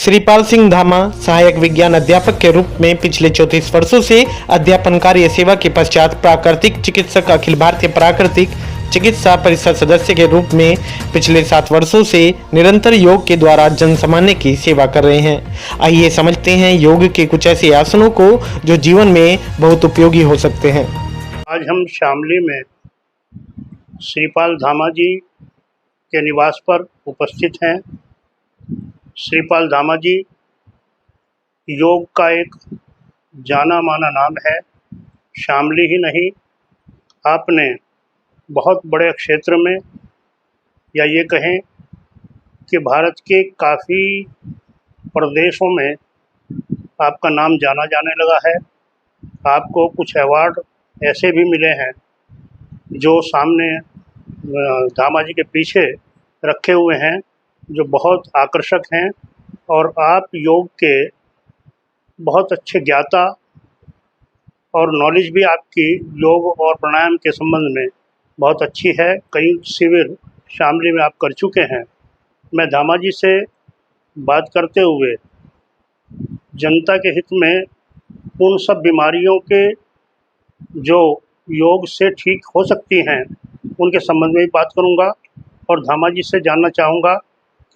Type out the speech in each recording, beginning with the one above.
श्रीपाल सिंह धामा सहायक विज्ञान अध्यापक के रूप में पिछले 34 वर्षों से अध्यापन कार्य सेवा के पश्चात प्राकृतिक चिकित्सक अखिल भारतीय प्राकृतिक चिकित्सा परिषद सदस्य के रूप में पिछले 7 वर्षों से निरंतर योग के द्वारा जन सामान्य की सेवा कर रहे हैं। आइए समझते हैं योग के कुछ ऐसे आसनों को जो जीवन में बहुत उपयोगी हो सकते हैं। आज हम शामली में श्रीपाल धामा जी के निवास पर उपस्थित हैं। श्रीपाल धामा जी योग का एक जाना माना नाम है। शामली ही नहीं, आपने बहुत बड़े क्षेत्र में, या ये कहें कि भारत के काफ़ी प्रदेशों में आपका नाम जाना जाने लगा है। आपको कुछ अवार्ड ऐसे भी मिले हैं जो सामने धामा जी के पीछे रखे हुए हैं, जो बहुत आकर्षक हैं। और आप योग के बहुत अच्छे ज्ञाता और नॉलेज भी आपकी योग और प्राणायाम के संबंध में बहुत अच्छी है। कई शिविर शामली में आप कर चुके हैं। मैं धामा जी से बात करते हुए जनता के हित में उन सब बीमारियों के जो योग से ठीक हो सकती हैं उनके संबंध में भी बात करूंगा, और धामा जी से जानना चाहूँगा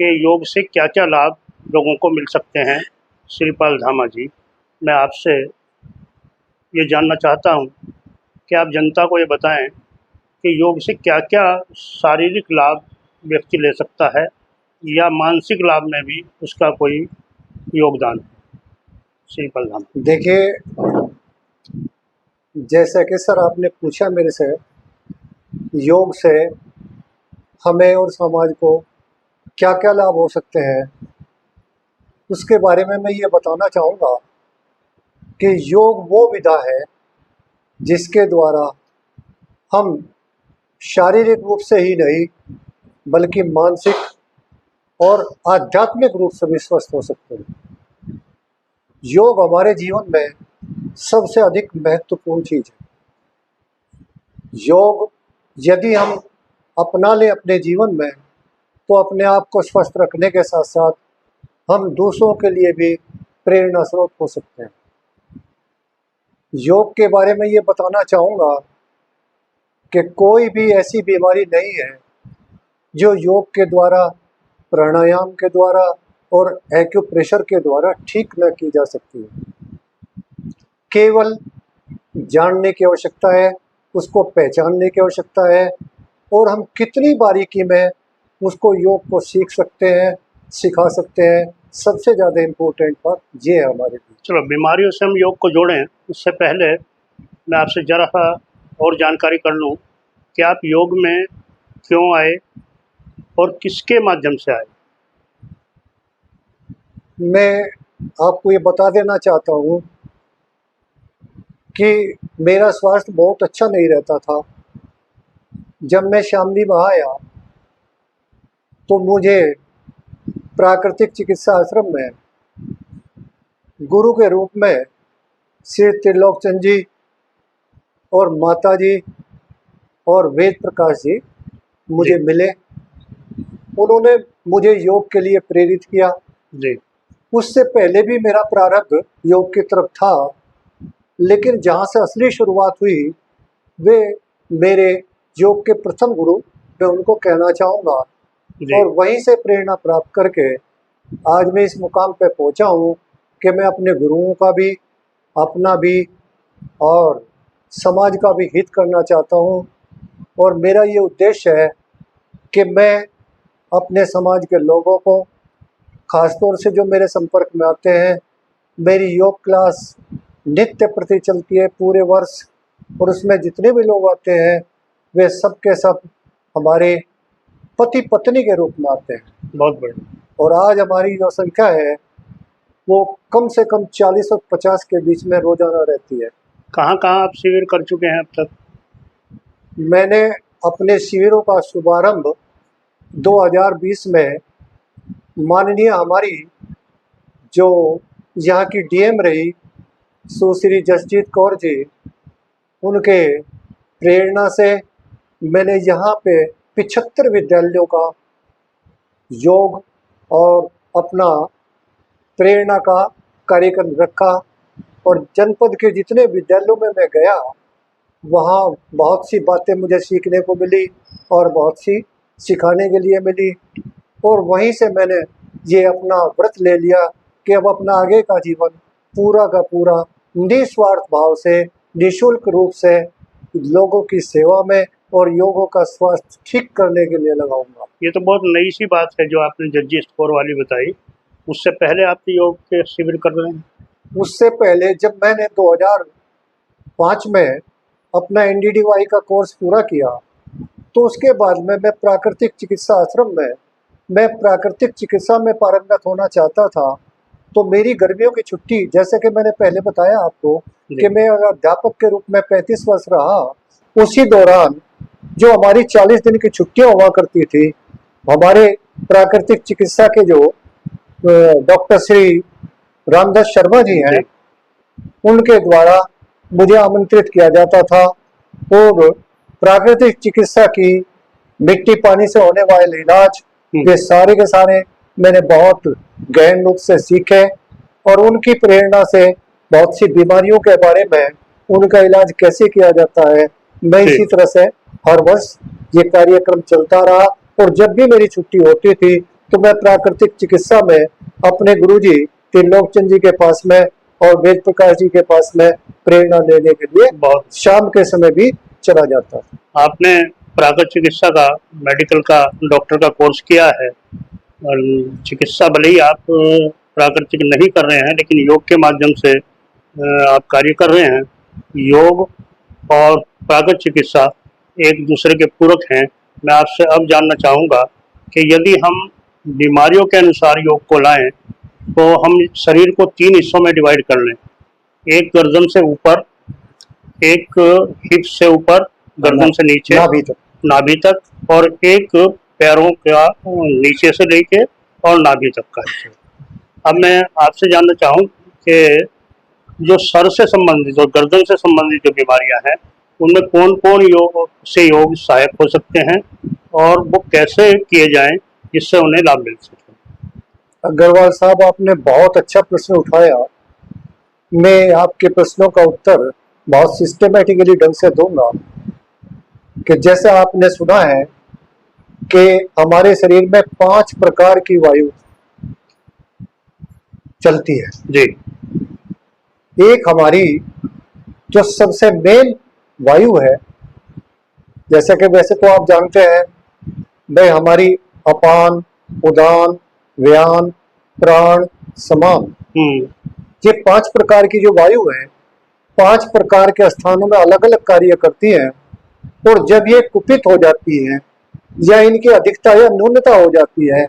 कि योग से क्या क्या लाभ लोगों को मिल सकते हैं। श्रीपाल धामा जी, मैं आपसे ये जानना चाहता हूँ कि आप जनता को ये बताएं कि योग से क्या क्या शारीरिक लाभ व्यक्ति ले सकता है, या मानसिक लाभ में भी उसका कोई योगदान है। श्रीपाल धामा। देखिए, जैसा कि सर आपने पूछा मेरे से, योग से हमें और समाज को क्या क्या लाभ हो सकते हैं, उसके बारे में मैं ये बताना चाहूँगा कि योग वो विधा है जिसके द्वारा हम शारीरिक रूप से ही नहीं बल्कि मानसिक और आध्यात्मिक रूप से भी स्वस्थ हो सकते हैं। योग हमारे जीवन में सबसे अधिक महत्वपूर्ण चीज़ है। योग यदि हम अपना लें अपने जीवन में तो अपने आप को स्वस्थ रखने के साथ साथ हम दूसरों के लिए भी प्रेरणा स्रोत हो सकते हैं। योग के बारे में ये बताना चाहूँगा कि कोई भी ऐसी बीमारी नहीं है जो योग के द्वारा, प्राणायाम के द्वारा और एक्यूप्रेशर के द्वारा ठीक न की जा सकती है। केवल जानने की आवश्यकता है, उसको पहचानने की आवश्यकता है, और हम कितनी बारीकी में उसको योग को सीख सकते हैं, सिखा सकते हैं। सबसे ज़्यादा इम्पोर्टेंट बात ये है हमारे लिए। चलो, बीमारियों से हम योग को जोड़ें उससे पहले मैं आपसे ज़रा सा और जानकारी कर लूँ कि आप योग में क्यों आए और किसके माध्यम से आए। मैं आपको ये बता देना चाहता हूँ कि मेरा स्वास्थ्य बहुत अच्छा नहीं रहता था। जब मैं शामली में आया तो मुझे प्राकृतिक चिकित्सा आश्रम में गुरु के रूप में श्री त्रिलोकचंद जी और माता जी और वेद प्रकाश जी मुझे मिले। उन्होंने मुझे योग के लिए प्रेरित किया जी। उससे पहले भी मेरा प्रारब्ध योग की तरफ था, लेकिन जहाँ से असली शुरुआत हुई वे मेरे योग के प्रथम गुरु, मैं उनको कहना चाहूँगा। और वहीं से प्रेरणा प्राप्त करके आज मैं इस मुकाम पे पहुँचा हूँ कि मैं अपने गुरुओं का भी, अपना भी और समाज का भी हित करना चाहता हूँ। और मेरा ये उद्देश्य है कि मैं अपने समाज के लोगों को, ख़ासतौर से जो मेरे संपर्क में आते हैं, मेरी योग क्लास नित्य प्रति चलती है पूरे वर्ष, और उसमें जितने भी लोग आते हैं वे सब के सब हमारे पति पत्नी के रूप में आते हैं। बहुत बढ़िया। और आज हमारी जो संख्या है वो कम से कम 40 और 50 के बीच में रोजाना रहती है। कहाँ कहाँ आप शिविर कर चुके हैं अब तक? मैंने अपने शिविरों का शुभारंभ 2020 में माननीय हमारी जो यहाँ की डीएम रही सुश्री जसजीत कौर जी, उनके प्रेरणा से मैंने यहाँ पे 75 विद्यालयों का योग और अपना प्रेरणा का कार्यक्रम रखा और जनपद के जितने विद्यालयों में मैं गया वहाँ बहुत सी बातें मुझे सीखने को मिली और बहुत सी सिखाने के लिए मिली। और वहीं से मैंने ये अपना व्रत ले लिया कि अब अपना आगे का जीवन पूरा का पूरा निस्वार्थ भाव से निःशुल्क रूप से लोगों की सेवा में और योगों का स्वास्थ्य ठीक करने के लिए लगाऊंगा। ये तो बहुत नई सी बात है जो आपने जज्जी स्कोर वाली बताई। उससे पहले आप योग के शिविर कर रहे हैं? उससे पहले जब मैंने 2005 में अपना NDDY का कोर्स पूरा किया तो उसके बाद में मैं प्राकृतिक चिकित्सा आश्रम में मैं प्राकृतिक चिकित्सा में पारंगत होना चाहता था। तो मेरी गर्मियों की छुट्टी, जैसे कि मैंने पहले बताया आपको कि मैं अध्यापक के रूप में 35 वर्ष रहा, उसी दौरान जो हमारी 40 दिन की छुट्टियां हुआ करती थी, हमारे प्राकृतिक चिकित्सा के जो डॉक्टर श्री रामदास शर्मा जी हैं, उनके द्वारा मुझे आमंत्रित किया जाता था और प्राकृतिक चिकित्सा की मिट्टी पानी से होने वाले इलाज ये सारे के सारे मैंने बहुत गहन रूप से सीखे और उनकी प्रेरणा से बहुत सी बीमारियों के बारे में उनका इलाज कैसे किया जाता है, मैं इसी तरह से हर वर्ष ये कार्यक्रम चलता रहा। और जब भी मेरी छुट्टी होती थी तो मैं प्राकृतिक चिकित्सा में अपने गुरुजी त्रिलोकचंद जी के पास में और वेद प्रकाश जी के पास में प्रेरणा लेने के लिए बहुत शाम के समय भी चला जाता था। आपने प्राकृतिक चिकित्सा का, मेडिकल का, डॉक्टर का कोर्स किया है और चिकित्सा भले ही आप प्राकृतिक नहीं कर रहे हैं लेकिन योग के माध्यम से आप कार्य कर रहे हैं। योग और प्राकृतिक चिकित्सा एक दूसरे के पूरक हैं। मैं आपसे अब जानना चाहूँगा कि यदि हम बीमारियों के अनुसार योग को लाएं तो हम शरीर को 3 हिस्सों में डिवाइड कर लें, एक गर्दन से ऊपर, एक हिप से ऊपर गर्दन से नीचे नाभि तक और एक पैरों का नीचे से लेके और नाभि तक का। अब मैं आपसे जानना चाहूँ कि जो सर से संबंधित और गर्दन से संबंधित जो बीमारियां हैं उनमें कौन कौन योग सहायक हो सकते हैं और वो कैसे किए जाएं जिससे उन्हें लाभ मिल सके। अग्रवाल साहब, आपने बहुत अच्छा प्रश्न उठाया। मैं आपके प्रश्नों का उत्तर बहुत सिस्टमेटिकली ढंग से दूंगा कि जैसे आपने सुना है कि हमारे शरीर में 5 प्रकार की वायु चलती है जी। एक हमारी जो सबसे मेन वायु है, जैसे कि वैसे तो आप जानते हैं भाई, हमारी अपान, उदान, व्यान, प्राण, समान, ये 5 प्रकार की जो वायु है 5 प्रकार के स्थानों में अलग अलग कार्य करती हैं। और जब ये कुपित हो जाती है या इनकी अधिकता या न्यूनता हो जाती है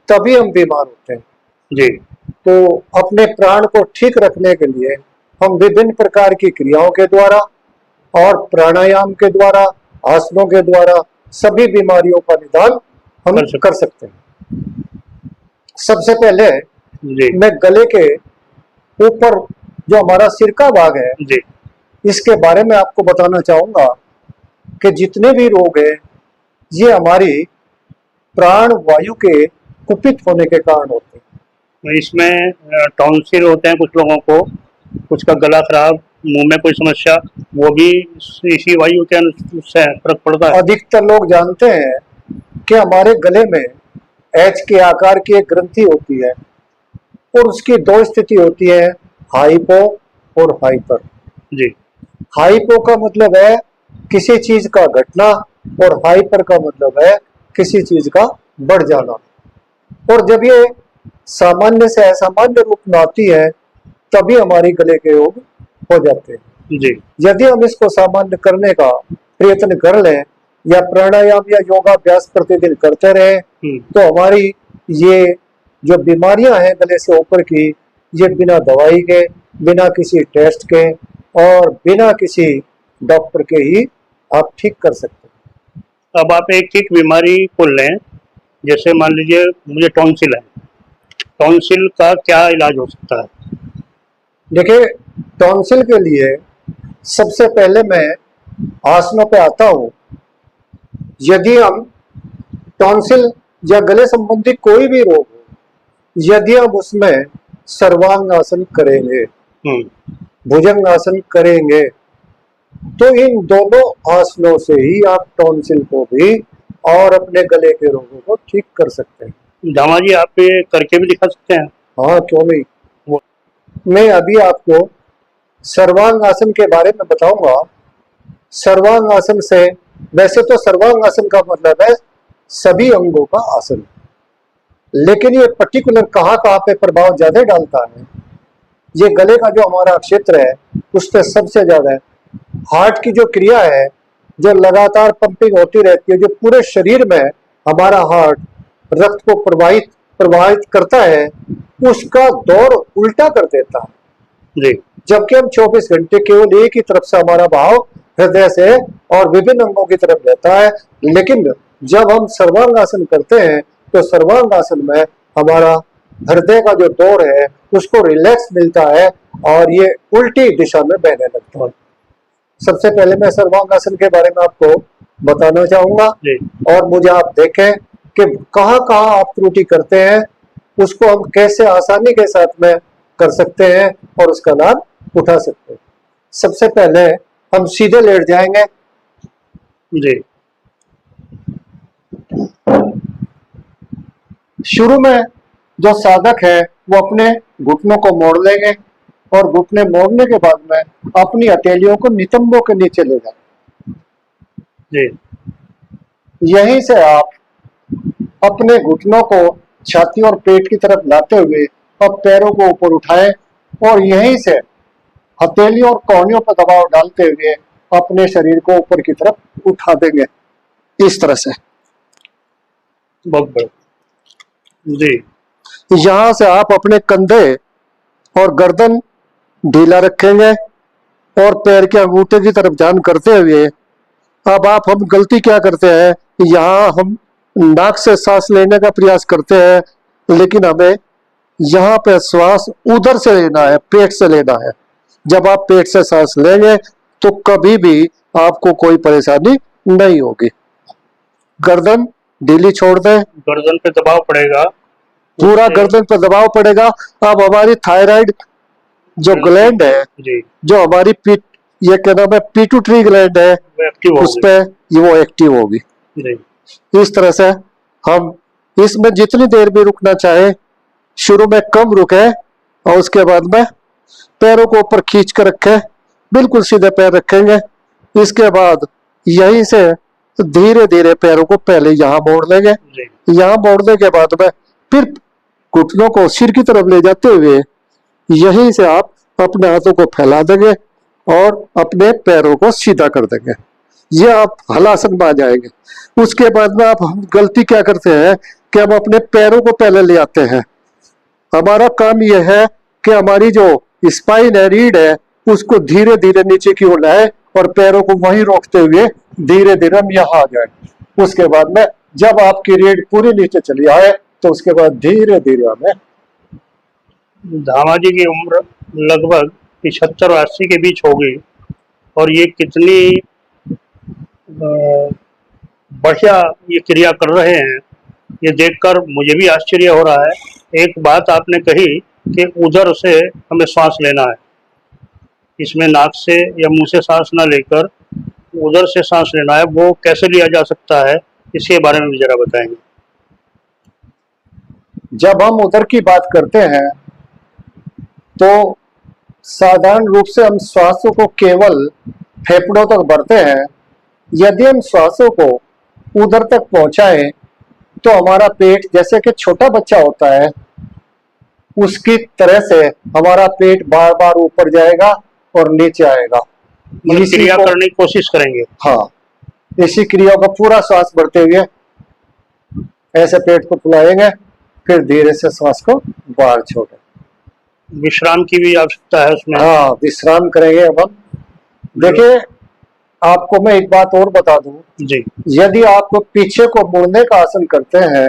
तभी हम बीमार होते हैं जी। तो अपने प्राण को ठीक रखने के लिए हम विभिन्न प्रकार की क्रियाओं के द्वारा और प्राणायाम के द्वारा, आसनों के द्वारा सभी बीमारियों का निदान हम कर सकते हैं। सबसे पहले मैं गले के ऊपर जो हमारा सिर का भाग है जी, इसके बारे में आपको बताना चाहूंगा कि जितने भी रोग हैं ये हमारी प्राण वायु के कुपित होने के कारण होते हैं। इसमें टॉन्सिल होते हैं कुछ लोगों को, कुछ का गला खराब, मुंह में कोई समस्या, वो भी इसी वायु के से फर्क पड़ता है। अधिकतर लोग जानते हैं कि हमारे गले में एच के आकार की एक ग्रंथि होती है और उसकी 2 स्थिति होती है, हाइपो और हाइपर। जी। हाइपो का मतलब है किसी चीज का घटना और हाइपर का मतलब है किसी चीज का बढ़ जाना। और जब ये सामान्य से असामान्य रूप में आती है तभी हमारी गले के रोग हो जाते हैं जी। यदि हम इसको सामान्य करने का प्रयत्न कर लें या प्राणायाम या योगाभ्यास प्रतिदिन करते रहे तो हमारी ये जो बीमारियां हैं गले से ऊपर की, ये बिना दवाई के, बिना किसी टेस्ट के और बिना किसी डॉक्टर के ही आप ठीक कर सकते हैं। अब आप एक एक बीमारी को लें, जैसे मान लीजिए मुझे टॉन्सिल है, टॉन्सिल का क्या इलाज हो सकता है? देखिए, टॉन्सिल के लिए सबसे पहले मैं आसनों पे आता हूँ। यदि हम टॉन्सिल या गले संबंधी कोई भी रोग हो, यदि हम उसमें सर्वांगासन करेंगे, भुजंगासन करेंगे, तो इन दोनों आसनों से ही आप टॉन्सिल को भी और अपने गले के रोगों को ठीक कर सकते हैं। धामा जी, आप ये करके भी दिखा सकते हैं? हाँ, क्यों नहीं। मैं अभी आपको सर्वांगासन के बारे में बताऊंगा। सर्वांगासन से, वैसे तो सर्वांगासन का मतलब है सभी अंगों का आसन, लेकिन ये पर्टिकुलर कहाँ कहाँ पे प्रभाव ज्यादा डालता है, ये गले का जो हमारा क्षेत्र है उस पर सबसे ज्यादा है। हार्ट की जो क्रिया है, जो लगातार पंपिंग होती रहती है, जो पूरे शरीर में हमारा हार्ट रक्त को प्रवाहित करता है, उसका दौर उल्टा कर देता है जी। जबकि हम 24 घंटे केवल एक ही तरफ से हमारा भाव हृदय से और विभिन्न अंगों की तरफ रहता है। लेकिन जब हम सर्वांगासन करते हैं तो सर्वांगासन में हमारा हृदय का जो दौर है उसको रिलैक्स मिलता है और ये उल्टी दिशा में बहने लगता है। सबसे पहले मैं सर्वांगासन के बारे में आपको बताना चाहूंगा और मुझे आप देखें कि कहाँ कहाँ आप त्रुटि करते हैं, उसको हम कैसे आसानी के साथ में कर सकते हैं और उसका लाभ उठा सकते हैं। सबसे पहले हम सीधे लेट जाएंगे जी। शुरू में जो साधक है वो अपने घुटनों को मोड़ लेंगे और घुटने मोड़ने के बाद में अपनी हथेलियों को नितंबों के नीचे ले जाएंगे जी। यहीं से आप अपने घुटनों को छाती और पेट की तरफ लाते हुए अब पैरों को ऊपर उठाएं और यहीं से हथेली और कोहनियों पर दबाव डालते हुए अपने शरीर को ऊपर की तरफ उठा देंगे इस तरह से। बहुत बढ़िया जी। यहां से आप अपने कंधे और गर्दन ढीला रखेंगे और पैर के अंगूठे की तरफ ध्यान करते हुए अब हम गलती क्या करते हैं, यहाँ हम नाक से सांस लेने का प्रयास करते हैं लेकिन हमें यहाँ पे श्वास उधर से लेना है, पेट से लेना है। जब आप पेट से सांस लेंगे तो कभी भी आपको कोई परेशानी नहीं होगी। गर्दन ढीली छोड़ दें, गर्दन पे दबाव पड़ेगा, पूरा गर्दन पे दबाव पड़ेगा। अब हमारी थायराइड जो ग्लैंड है जी, जो हमारी ये क्या नाम है, पिट्यूटरी ग्लैंड है, उस पे वो एक्टिव होगी। इस तरह से हम इसमें जितनी देर भी रुकना चाहे, शुरू में कम रुके और उसके बाद में पैरों को ऊपर खींच कर रखे, बिल्कुल सीधे पैर रखेंगे। इसके बाद यहीं से धीरे धीरे पैरों को पहले यहाँ मोड़ लेंगे, यहाँ मोड़ने के बाद में फिर घुटनों को सिर की तरफ ले जाते हुए यहीं से आप अपने हाथों को फैला देंगे और अपने पैरों को सीधा कर देंगे। ये आप हलासन में आ जाएंगे। उसके बाद में हम गलती क्या करते हैं कि हम अपने पैरों को पहले ले आते हैं। हमारा काम यह है कि हमारी जो स्पाइन है, रीढ़ है, उसको धीरे धीरे नीचे की ओर लाए और पैरों को वहीं रोकते हुए धीरे धीरे हम यहाँ आ जाए। उसके बाद में जब आपकी रीढ़ पूरी नीचे चली आए तो उसके बाद धीरे धीरे हमें। धामा जी की उम्र लगभग 75 और 80 के बीच होगी और ये कितनी बढ़िया ये क्रिया कर रहे हैं, ये देखकर मुझे भी आश्चर्य हो रहा है। एक बात आपने कही कि उधर से हमें सांस लेना है, इसमें नाक से या मुंह से सांस ना लेकर उधर से सांस लेना है। वो कैसे लिया जा सकता है, इसके बारे में भी जरा बताएंगे। जब हम उधर की बात करते हैं तो साधारण रूप से हम श्वासों को केवल फेफड़ों तक भरते हैं। यदि हम श्वासों को उधर तक पहुंचाएं तो हमारा पेट जैसे कि छोटा बच्चा होता है उसकी तरह से हमारा पेट बार बार ऊपर जाएगा और नीचे आएगा। क्रिया करने की कोशिश करेंगे। हाँ, इसी क्रिया को पूरा श्वास भरते हुए ऐसे पेट को फुलाएंगे, फिर धीरे से श्वास को बाहर छोड़ें। विश्राम की भी आवश्यकता है उसमें। हाँ, विश्राम करेंगे। अब हम देखिए, आपको मैं एक बात और बता दूं जी। यदि आप पीछे को मुड़ने का आसन करते हैं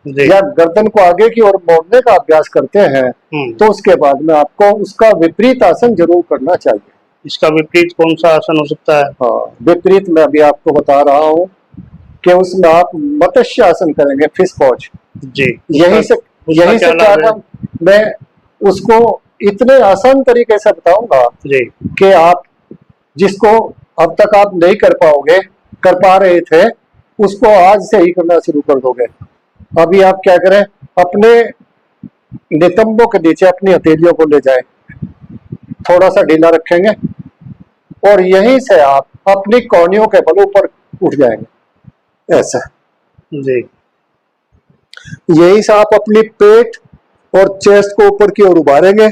या गर्दन को आगे की ओर मोड़ने का अभ्यास करते हैं तो उसके बाद में आपको उसका विपरीत आसन जरूर करना चाहिए। इसका विपरीत कौन सा आसन हो सकता है? हाँ, विपरीत मैं अभी आपको बता रहा हूँ कि उसमें आप मत्स्य आसन करेंगे, फिश पॉज जी। यहीं से क्या मैं उसको इतने आसान तरीके से बताऊंगा जी कि आप जिसको अब तक आप नहीं कर पाओगे, कर पा रहे थे, उसको आज से ही करना शुरू कर दोगे। अभी आप क्या करें, अपने नितंबों के नीचे अपनी हथेलियों को ले जाएं, थोड़ा सा ढीला रखेंगे और यहीं से आप अपनी कोहनियों के बल ऊपर उठ जाएंगे, ऐसा। जी यहीं से आप अपनी पेट और चेस्ट को ऊपर की ओर उभारेंगे।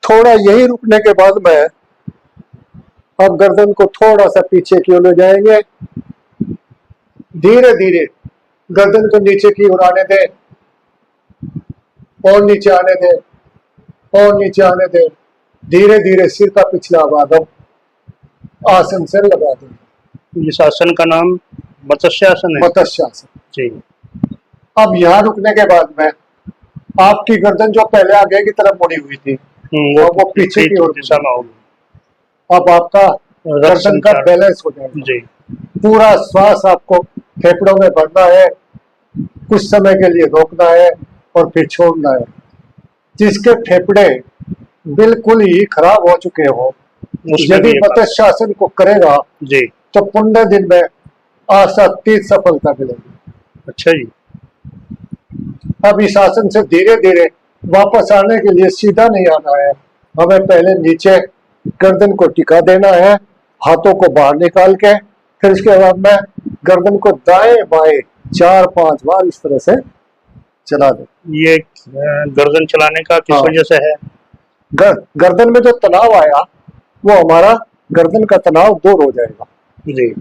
थोड़ा यही रुकने के बाद में अब गर्दन को थोड़ा सा पीछे की ओर ले जाएंगे। धीरे धीरे गर्दन को नीचे की ओर आने दें और नीचे आने दें और नीचे आने दें। धीरे धीरे सिर का पिछला भाग आसन से लगा दें। इस आसन का नाम मत्स्यासन है। मत्स्यासन। जी अब यहाँ रुकने के बाद में आपकी गर्दन जो पहले आगे की तरफ मुड़ी हुई थी, वो पीछे की ओर दिशा में होगी। अब आपका गर्दन का बैलेंस हो जाएगा। जी पूरा श्वास आपको फेफड़ों में भरना है, कुछ समय के लिए रोकना है और फिर छोड़ना है। जिसके फेफड़े बिल्कुल ही खराब हो चुके हो, यदि मत्स्यासन को करेगा जी तो 15 दिन में आशातीत सफलता मिलेगी। अच्छा जी। अब इस आसन से धीरे धीरे वापस आने के लिए सीधा नहीं आना है, हमें पहले नीचे गर्दन को टिका देना है, हाथों को बाहर निकाल के, फिर इसके बाद में गर्दन को दाएं बाएं 4-5 बार इस तरह से चला दे। ये गर्दन चलाने का किस वजह से है? गर्दन में जो तनाव आया वो हमारा गर्दन का तनाव दूर हो जाएगा। जी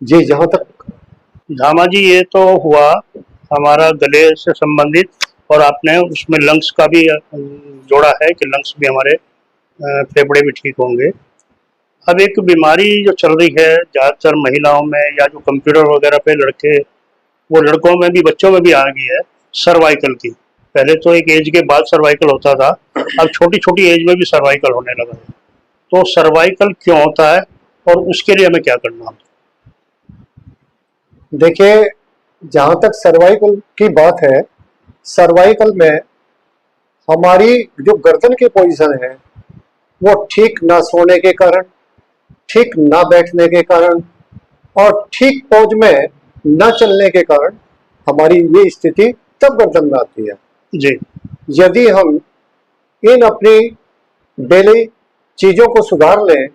जी जहां तक धामा जी ये तो हुआ हमारा गले से संबंधित, और आपने उसमें लंग्स का भी जोड़ा है कि लंग्स भी हमारे फेफड़े भी ठीक होंगे। अब एक बीमारी जो चल रही है ज़्यादातर महिलाओं में, या जो कंप्यूटर वगैरह पे लड़के, वो लड़कों में भी बच्चों में भी आ गई है, सर्वाइकल की। पहले तो एक एज के बाद सर्वाइकल होता था, अब छोटी छोटी एज में भी सर्वाइकल होने लगा है। तो सर्वाइकल क्यों होता है और उसके लिए हमें क्या करना होता है? देखिए, जहां तक सर्वाइकल की बात है, सर्वाइकल में हमारी जो गर्दन की पोजीशन है वो ठीक ना सोने के कारण, ठीक ना बैठने के कारण और ठीक पोज में न चलने के कारण हमारी ये स्थिति तब गर्दन में आती है। जी यदि हम इन अपनी डेली चीजों को सुधार लें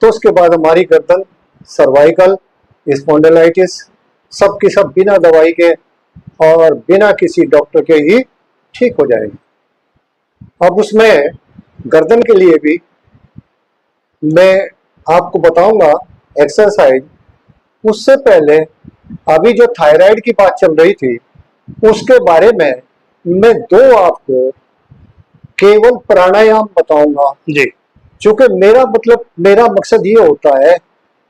तो उसके बाद हमारी गर्दन, सर्वाइकल, स्पॉन्डिलाइटिस सब की सब बिना दवाई के और बिना किसी डॉक्टर के ही ठीक हो जाएगी। अब उसमें गर्दन के लिए भी मैं आपको बताऊंगा एक्सरसाइज। उससे पहले अभी जो थायराइड की बात चल रही थी उसके बारे में मैं 2 आपको केवल प्राणायाम बताऊंगा। जी क्योंकि मेरा मकसद ये होता है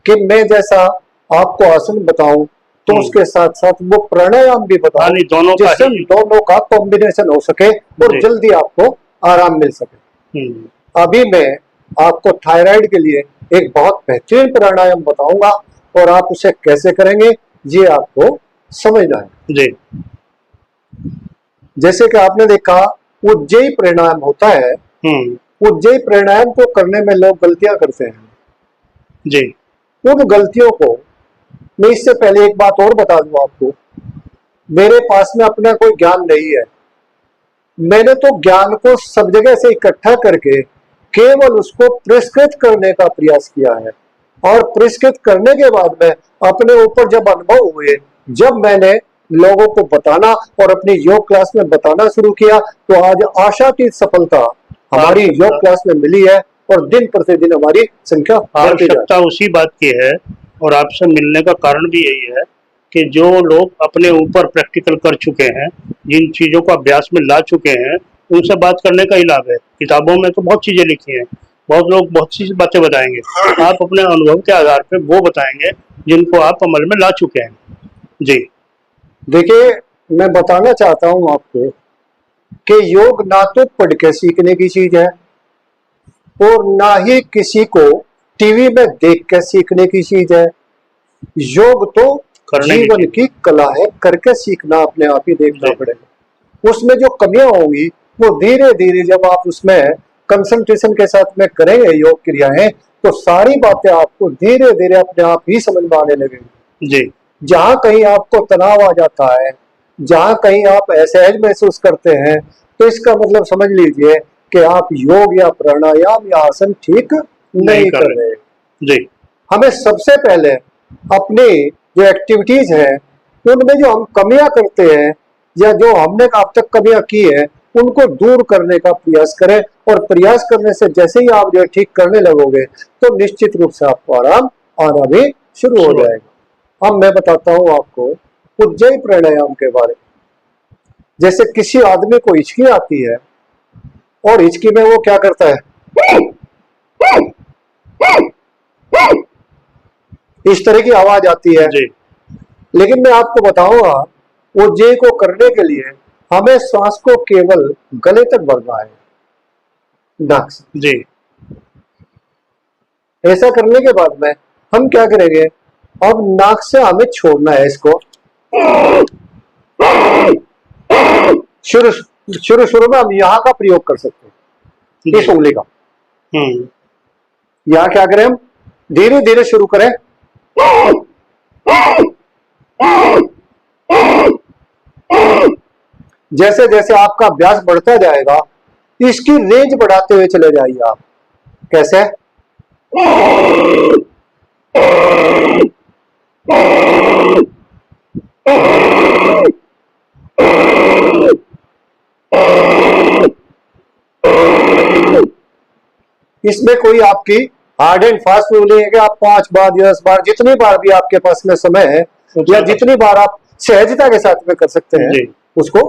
कि मैं जैसा आपको आसन बताऊं तो उसके साथ साथ वो प्राणायाम भी बताऊं, जिससे दोनों का कॉम्बिनेशन हो सके और जल्दी आपको आराम मिल सके। अभी मैं आपको थायराइड के लिए एक बहुत बेहतरीन प्राणायाम बताऊंगा और आप उसे कैसे करेंगे ये आपको समझना है। जी जैसे कि आपने देखा उज्जयी प्राणायाम होता है, उज्जयी प्राणायाम को करने में लोग गलतियां करते हैं। जी उन गलतियों को मैं इससे पहले एक बात और बता दूं आपको, मेरे पास में अपना कोई ज्ञान नहीं है। मैंने तो ज्ञान को सब जगह से इकट्ठा करके केवल उसको पुरस्कृत करने का प्रयास किया है, और पुरस्कृत करने के बाद में अपने ऊपर जब अनुभव हुए, जब मैंने लोगों को बताना और अपनी योग क्लास में बताना शुरू किया, तो आज आशातीत सफलता हमारी योग क्लास में मिली है और दिन प्रतिदिन हमारी संख्या बढ़ती जा रही है। आवश्यकता उसी बात की है, और आपसे मिलने का कारण भी यही है कि जो लोग अपने ऊपर प्रैक्टिकल कर चुके हैं, जिन चीज़ों को अभ्यास में ला चुके हैं, उनसे बात करने का ही लाभ है। किताबों में तो बहुत चीज़ें लिखी हैं, बहुत लोग बहुत सी बातें बताएंगे, आप अपने अनुभव के आधार पर वो बताएंगे जिनको आप अमल में ला चुके हैं। जी देखिए, मैं बताना चाहता हूं आपको कि योग ना तो पढ़ के सीखने की चीज है और ना ही किसी को टीवी में देख के सीखने की चीज है। योग तो करने की जीवन चीज। की कला है, करके सीखना अपने आप ही देखना जी। पड़ेगा। उसमें जो कमियां होंगी वो धीरे धीरे जब आप उसमें कंसंट्रेशन के साथ में करेंगे योग क्रियाएं, तो सारी बातें आपको धीरे धीरे अपने आप ही समझ में आने लगेंगी। जी। जहां कहीं आपको तनाव आ जाता है, जहां कहीं आप असहज महसूस करते हैं, तो इसका मतलब समझ लीजिए कि आप योग या प्राणायाम या आसन ठीक नहीं नहीं कर कर रहे। रहे। जी। हमें सबसे पहले अपनी जो एक्टिविटीज है उनमें जो हम कमियां करते हैं या जो हमने अब तक कमियां की है उनको दूर करने का प्रयास करें, और प्रयास करने से जैसे ही आप जो ठीक करने लगोगे तो निश्चित रूप से आपको आराम आना भी शुरू हो शुरू। जाएगा। अब मैं बताता हूँ आपको उज्जयी प्राणायाम के बारे में। जैसे किसी आदमी को हिचकी आती है और हिचकी में वो क्या करता है, इस तरह की आवाज आती है। जी। लेकिन मैं आपको बताऊंगा उज्जयी को करने के लिए हमें श्वास को केवल गले तक भरना है, नाक से। जी। ऐसा करने के बाद में हम क्या करेंगे, अब नाक से हमें छोड़ना है इसको। शुरू शुरू शुरू में हम यहाँ का प्रयोग कर सकते हैं, इस जी। उंगली का। हम्म। यहाँ क्या करें, हम धीरे धीरे शुरू करें। जैसे जैसे आपका अभ्यास बढ़ता जाएगा इसकी रेंज बढ़ाते हुए चले जाइए आप। कैसे, इसमें कोई आपकी हार्ड एंड फास्ट रूल नहीं है कि आप 5 बार 10 बार जितनी बार भी आपके पास में समय है या जितनी बार आप सहजता के साथ में कर सकते हैं जी। उसको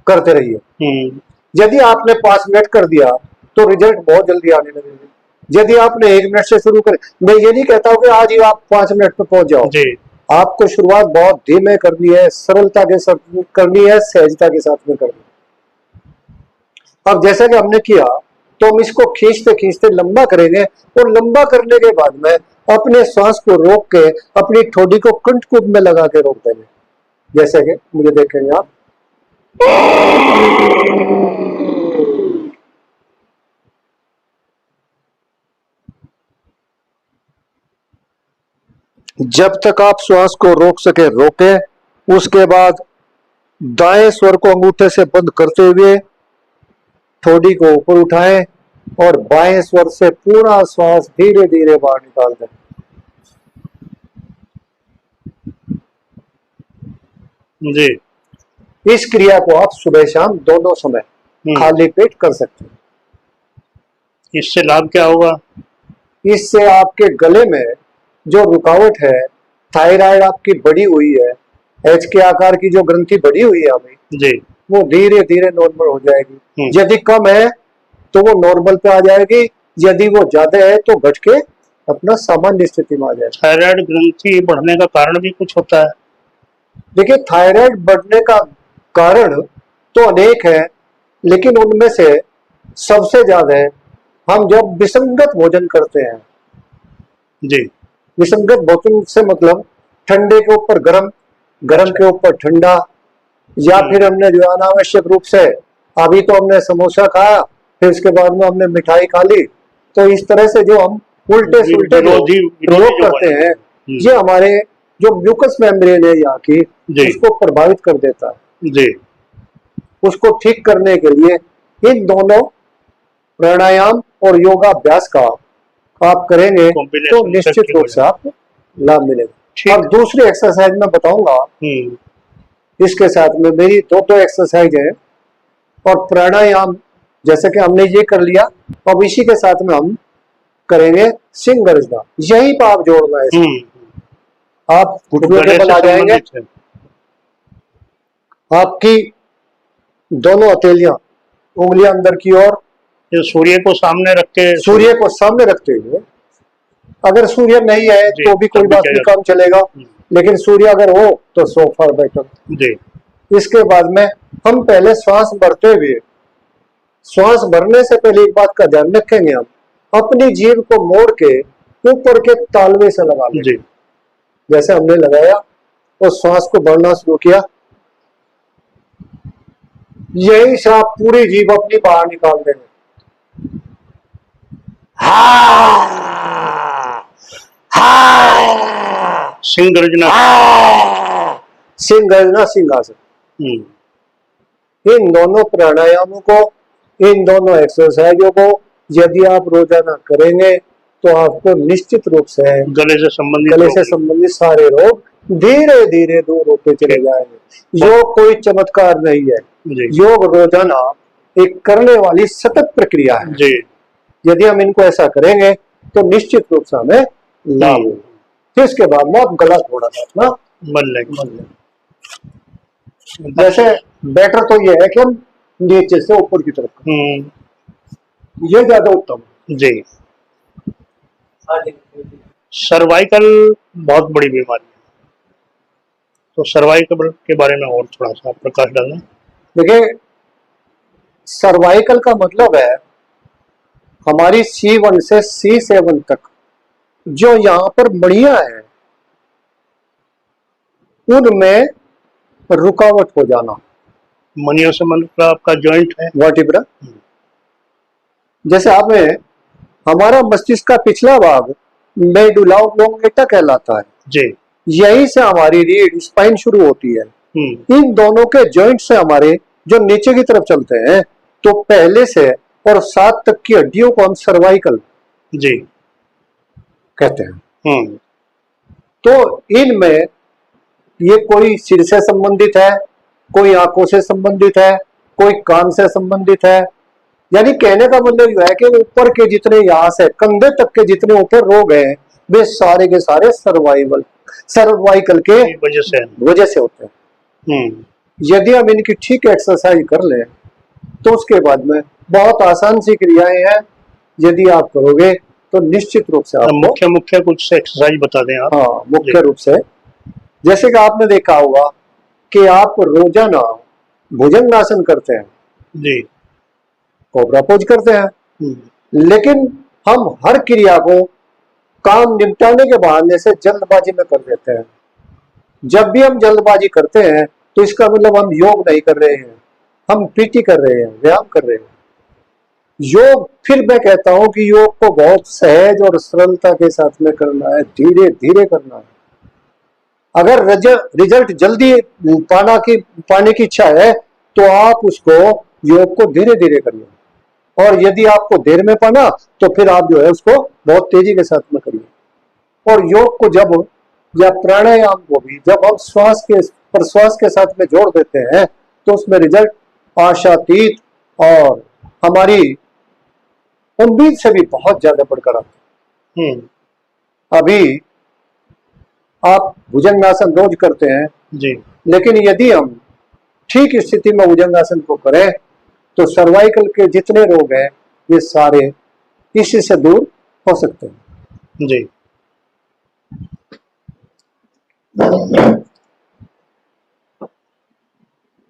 करते रहिए। हम्म। यदि आपने 5 मिनट कर दिया तो रिजल्ट बहुत जल्दी आने लगेंगे। यदि आपने 1 मिनट से शुरू कर, मैं ये नहीं कहता हूं कि आज ही आप 5 मिनट पे पहुंच जाओ। जी। आपको शुरुआत बहुत धीमे करनी है, सरलता के साथ करनी है, सहजता के साथ में करनी है। अब जैसा कि हमने किया तो हम इसको खींचते खींचते लंबा करेंगे, और लंबा करने के बाद में अपने श्वास को रोक के अपनी ठोडी को कंठकूप में लगा के रोक देंगे। जैसे कि मुझे देखेंगे आप, जब तक आप श्वास को रोक सके रोके। उसके बाद दाएं स्वर को अंगूठे से बंद करते हुए ठोडी को ऊपर उठाएं और बाएं स्वर से पूरा श्वास धीरे धीरे बाहर निकाल दें। जी। इस क्रिया को आप सुबह शाम दोनों समय खाली पेट कर सकते हैं। इससे लाभ क्या होगा? इससे आपके गले में जो रुकावट है, थायराइड आपकी बढ़ी हुई है, एच के आकार की जो ग्रंथि बढ़ी हुई है हमें, जी। वो धीरे धीरे नॉर्मल हो जाएगी। यदि कम है तो वो नॉर्मल पे आ जाएगी, यदि वो ज्यादा है तो घट के अपना सामान्य स्थिति में आ जाएगा। थायराइड ग्रंथि बढ़ने का कारण भी कुछ होता है? देखिए, थायराइड बढ़ने का कारण तो अनेक है, लेकिन उनमें से सबसे ज्यादा हम जब विसंगत भोजन करते हैं। जी। विसंगत भोजन से मतलब ठंडे के ऊपर गरम, गरम के ऊपर ठंडा, या फिर हमने जो अनावश्यक रूप से, अभी तो हमने समोसा खाया फिर उसके बाद में हमने मिठाई खा ली, तो इस तरह से जो हम उल्टे सुल्टे प्रयोग करते हैं, ये हमारे जो म्यूकस मेम्ब्रेन है यहाँ की, उसको प्रभावित कर देता है। जी। उसको ठीक करने के लिए इन दोनों प्राणायाम और योगाभ्यास का आप करेंगे तो निश्चित रूप से आपको लाभ मिलेगा। अब दूसरी एक्सरसाइज में बताऊंगा, इसके साथ में मेरी दो एक्सरसाइज है, और प्राणायाम जैसे कि हमने ये कर लिया, अब इसी के साथ में हम करेंगे सिंह गर्जना। यहीं पर आप जोड़ना है। आप घुटनों के बल आ जाएंगे, आपकी दोनों हथेलियां उंगलियां अंदर की ओर, सूर्य को सामने रख के, सूर्य को सामने रखते हुए, अगर सूर्य नहीं है तो भी कोई बात नहीं, काम चलेगा, लेकिन सूर्य अगर हो तो सो फॉर बेटर। इसके बाद में हम पहले श्वास भरते हुए, श्वास भरने से पहले एक बात का ध्यान रखेंगे, हम अपनी जीभ को मोड़ के ऊपर के तालवे से लगा लेंगे। जैसे हमने लगाया और श्वास को भरना शुरू किया। यही से आप पूरी जीभ अपनी बाहर निकाल देंगे। सिंह गर्जना। सिंह गर्जना, सिंहासन। इन दोनों प्राणायामों को, इन दोनों एक्सरसाइजों को यदि आप रोजाना करेंगे तो आपको निश्चित रूप से गले से संबंधित सारे रोग धीरे धीरे दूर होते चले जाएंगे। योग कोई चमत्कार नहीं है, योग रोजाना एक करने वाली सतत प्रक्रिया है जी। यदि हम इनको ऐसा करेंगे तो निश्चित रूप से हमें लाभ होगा। फिर इसके बाद में आप गला थोड़ा सा अपना बन लेंगे। जैसे बेटर तो ये है कि हम नीचे से ऊपर की तरफ, ये ज्यादा उत्तम जी। सर्वाइकल बहुत बड़ी बीमारी है, तो सर्वाइकल के बारे में और थोड़ा सा प्रकाश डालना। देखिए, सर्वाइकल का मतलब है हमारी C1 से C7 तक जो यहाँ पर मणियां है उनमें रुकावट हो जाना। मणियों से मतलब आपका जॉइंट है वर्टिब्रा। जैसे आपने, हमारा मस्तिष्क का पिछला भाग मेडुला ऑब्लोंगेटा कहलाता है जी। यहीं से हमारी रीढ़ स्पाइन शुरू होती है। इन दोनों के जॉइंट से हमारे जो नीचे की तरफ चलते हैं, तो पहले से और 7 तक की हड्डियों को हम सर्वाइकल जी कहते हैं। तो इनमें ये कोई सिर से संबंधित है, कोई आंखों से संबंधित है, कोई कान से संबंधित है। यानी कहने का मतलब यह है कि ऊपर के जितने यहाँ से कंधे तक के जितने ऊपर रोग हैं वे सारे के सारे सर्वाइकल के वजह से होते हैं। यदि हम इनकी ठीक एक्सरसाइज कर लें तो उसके बाद में बहुत आसान सी क्रियाएं हैं, यदि आप करोगे तो निश्चित रूप से आप मुख्य कुछ एक्सरसाइज बता दें आप। हाँ, मुख्य रूप से जैसे कि आपने देखा होगा कि आप रोजाना भुजंगासन करते हैं जी, कोबरा पोज करते हैं, लेकिन हम हर क्रिया को काम निपटाने के बहाने से जल्दबाजी में कर देते हैं। जब भी हम जल्दबाजी करते हैं तो इसका मतलब हम योग नहीं कर रहे हैं, हम पीटी कर रहे हैं, व्यायाम कर रहे हैं। योग, फिर मैं कहता हूं कि योग को बहुत सहज और सरलता के साथ में करना है, धीरे धीरे करना है। अगर रिजल्ट जल्दी पाने की इच्छा है तो आप उसको योग को धीरे धीरे करिए, और यदि आपको देर में पाना तो फिर आप जो है उसको बहुत तेजी के साथ में करिए। और योग को जब, या प्राणायाम को भी जब हम प्रश्वास के साथ में जोड़ देते हैं तो उसमें रिजल्ट आशातीत और हमारी उम्मीद से भी बहुत ज्यादा बढ़कर आता है। अभी आप भुजंगासन रोज करते हैं जी, लेकिन यदि हम ठीक स्थिति में भुजंगासन को करें तो सर्वाइकल के जितने रोग हैं ये सारे इसी से दूर हो सकते हैं जी।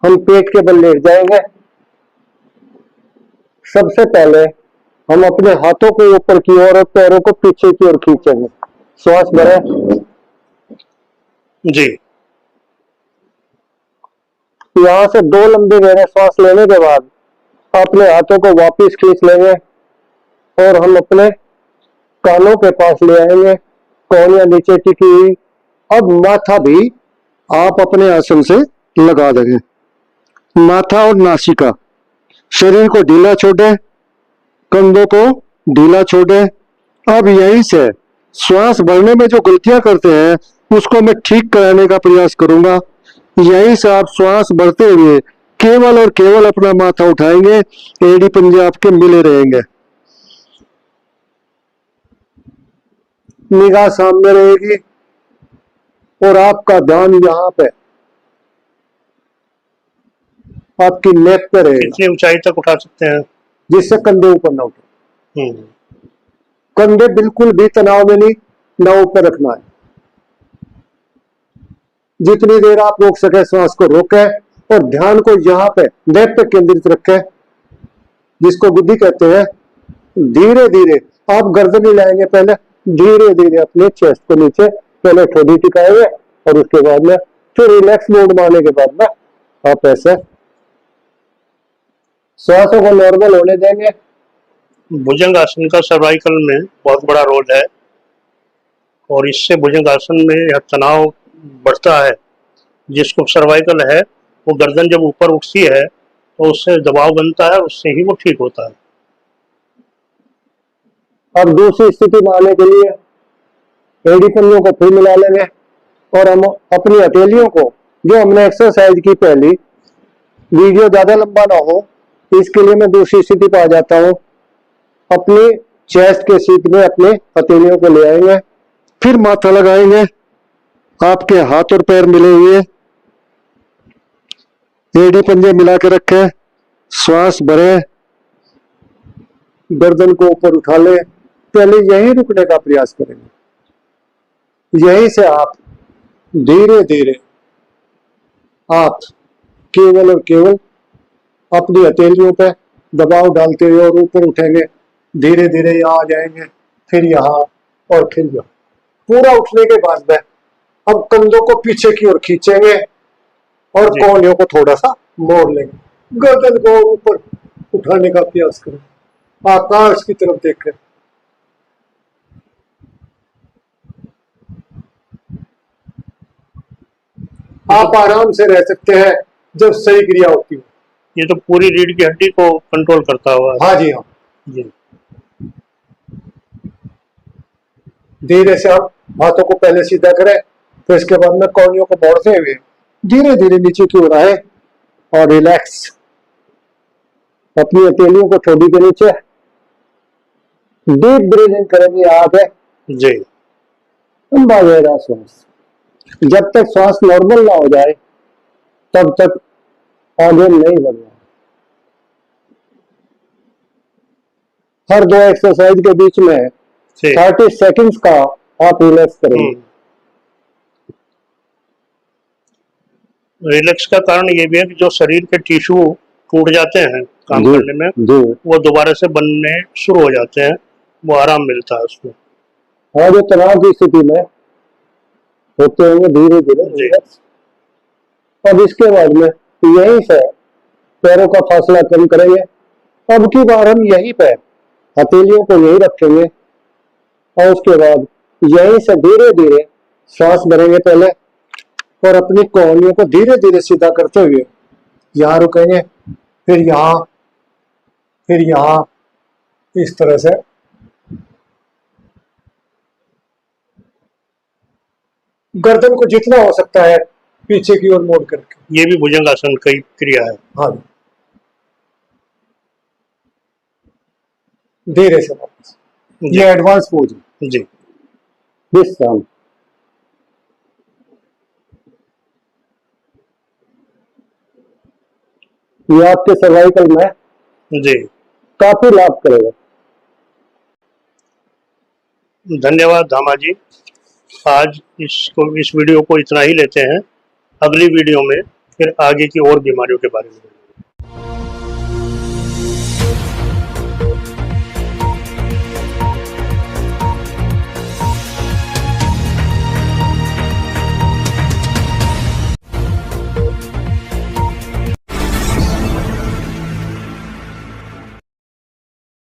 हम पेट के बल लेट जाएंगे। सबसे पहले हम अपने हाथों को ऊपर की ओर और पैरों को पीछे की ओर खींचेंगे। श्वास भरें जी। यहां से 2 लंबी गहरे श्वास लेने के बाद अपने हाथों को वापस खींच लेंगे और हम अपने कानों के पास ले आएंगे, कौनियां नीचे टिकी हुई। अब माथा भी आप अपने आसन से लगा देंगे। माथा और नासिका, शरीर को ढीला छोड़े, कंधों को ढीला छोड़े। अब यहीं से श्वास भरने में जो गलतियां करते हैं उसको मैं ठीक कराने का प्रयास करूंगा। यहीं से आप श्वास भरते हुए केवल और केवल अपना माथा उठाएंगे, एड़ी पंजे आपके मिले रहेंगे, निगाह सामने रहेगी और आपका ध्यान यहाँ पे आपकी नेक पे रहेगा। कितनी ऊंचाई तक उठा सकते हैं जिससे कंधे ऊपर ना उठे। कंधे बिल्कुल भी तनाव में नहीं, ना ऊपर रखना है। जितनी देर आप रोक सके श्वास को रोके और ध्यान को यहाँ पे नेक पे केंद्रित रखें, जिसको बुद्धि कहते हैं। धीरे धीरे आप गर्दन नहीं लाएंगे, पहले धीरे धीरे अपने चेस्ट को नीचे, पहले ठोड़ी टिकाएंगे और उसके बाद में फिर रिलैक्स मोड में आने के बाद ना आप ऐसे श्वासों को नॉर्मल होने देंगे। भुजंग आसन का सर्वाइकल में बहुत बड़ा रोल है और इससे भुजंग आसन में यह तनाव बढ़ता है। जिसको सर्वाइकल है वो गर्दन जब ऊपर उठती है तो उससे दबाव बनता है, उससे ही वो ठीक होता है। अब दूसरी स्थिति में आने के लिए एड़ी पंजों को फिर मिला लेंगे और हम अपनी हथेलियों को, जो हमने एक्सरसाइज की पहली, वीडियो ज्यादा लंबा ना हो इसके लिए मैं दूसरी स्थिति पर आ जाता हूँ। अपनी चेस्ट के सीट में अपने हथेलियों को ले आएंगे, फिर माथा लगाएंगे, आपके हाथ और पैर मिले हुए, एड़ी पंजे मिला के रखें, श्वास भरें, गर्दन को ऊपर उठा लें। पहले यहीं रुकने का प्रयास करेंगे। यहीं से आप धीरे धीरे आप केवल और केवल अपनी हथेलियों पे दबाव डालते हुए और ऊपर उठेंगे। धीरे धीरे यहाँ आ जाएंगे, फिर यहाँ और फिर यहाँ। पूरा उठने के बाद में अब कंधों को पीछे की ओर खींचेंगे और कोहनियों को थोड़ा सा मोड़ लेंगे। गर्दन को ऊपर उठाने का प्रयास करें, आकाश की तरफ देखें। आप आराम से रह सकते हैं जब सही क्रिया होती है। ये तो पूरी रीढ़ की हड्डी को कंट्रोल करता हुआ है। हाँ जी, हाँ जी। धीरे से आप हाथों को पहले सीधा करें, फिर इसके बाद में कोहनियों को मोड़ते हुए धीरे धीरे नीचे की ओर आए और रिलैक्स। अपनी हथेलियों को ठोड़ी के नीचे डीप ब्रीदिंग करेंगे। आगे जी। लंबा गहरा श्वास। जब तक श्वास नॉर्मल ना हो जाए तब तक आगे नहीं बढ़ना। हर दो एक्सरसाइज के बीच में 30 सेकंड्स का आप रिलैक्स करेंगे। रिलैक्स का कारण ये भी है कि जो शरीर के टिश्यू टूट जाते हैं काम करने में, वो दोबारा से बनने शुरू हो जाते हैं, वो आराम मिलता है उसमें। हाँ, जो तनाव की स्थिति में होते होंगे धीरे धीरे रिलैक्स। अब इसके बाद में यहीं से पैरों का फासला कम करेंगे। अब की बार हम यहीं पे हथेलियों को यहीं रखेंगे और उसके बाद यहीं से धीरे धीरे श्वास भरेंगे पहले और अपनी कोहनियों को धीरे धीरे सीधा करते हुए यहाँ रुकेंगे, फिर यहाँ, फिर यहाँ, इस तरह से। गर्दन को जितना हो सकता है पीछे की ओर मोड़ करके। ये भी भुजंगासन की क्रिया है। हाँ, धीरे से वापस। ये एडवांस पोज है जी। विश्राम। ये आपके सर्वाइकल में जी काफी लाभ करेगा। धन्यवाद धामा जी। आज इस वीडियो को इतना ही लेते हैं। अगली वीडियो में फिर आगे की और बीमारियों के बारे में।